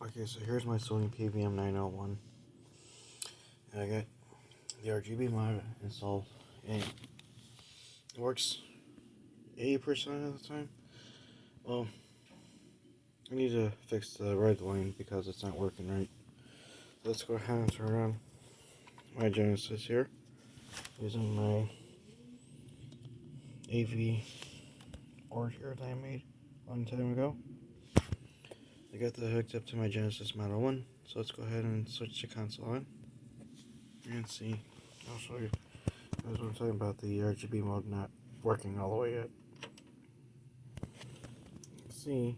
Okay, so here's my Sony PVM-9L1. And I got the RGB mod installed, and it works 80% of the time. Well, I need to fix the red line because it's not working right. So let's go ahead and turn on my Genesis here using my AV board here that I made a long time ago. I got that hooked up to my Genesis Model 1, so let's go ahead and switch the console on and see. I'll show you. That's what I'm talking about, the RGB mode not working all the way yet. See,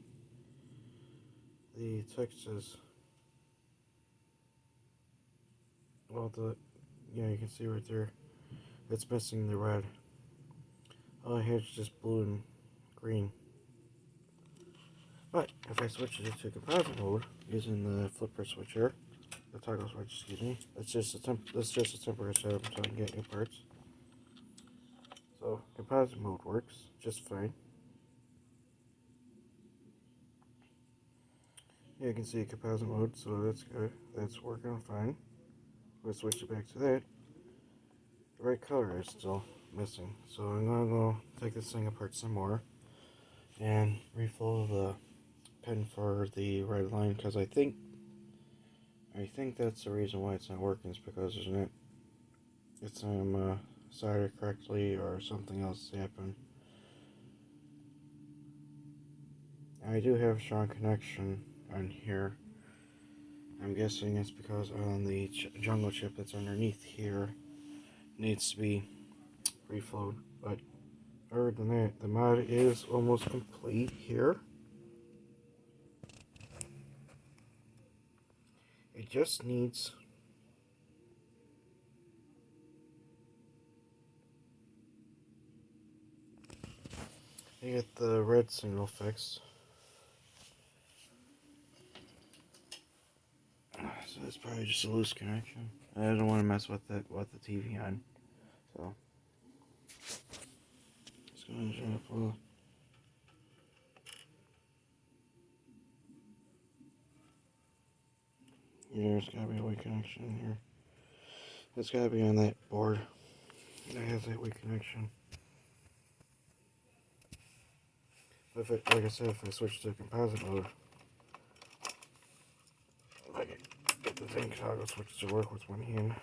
the text is, well, you can see right there, it's missing the red. All I have is just blue and green. But if I switch it to composite mode using the flipper switch here, the toggle switch, excuse me, that's just a temporary setup until I can get new parts. So composite mode works just fine. Yeah, you can see composite mode, so that's good. That's working fine. We'll switch it back to that. The right color is still missing, so I'm gonna go take this thing apart some more and refill the pin for the red line, because I think that's the reason why it's not working, is because it's not soldered correctly or something else happened. I do have a strong connection on here. I'm guessing it's because on the jungle chip that's underneath here needs to be reflowed. But other than that, the mod is almost complete here. It just needs to get the red signal fixed. So it's probably just a loose connection. I don't want to mess with the TV on. So just going to turn up a little. Yeah, there's gotta be a weak connection in here. It's gotta be on that board that has that weak connection. If it, like I said, if I switch to composite mode, if I can get the thing toggle switch to work with one hand,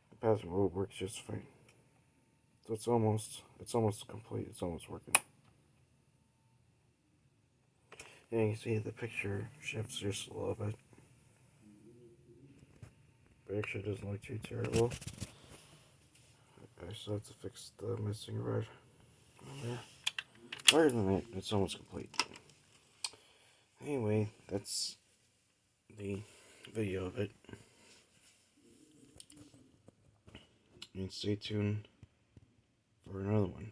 composite mode works just fine. So it's almost complete. It's almost working. Yeah, you can see the picture shifts just a little bit. But actually it doesn't look too terrible. I still have to fix the missing red on there. Other than that, it's almost complete. Anyway, that's the video of it. And stay tuned for another one.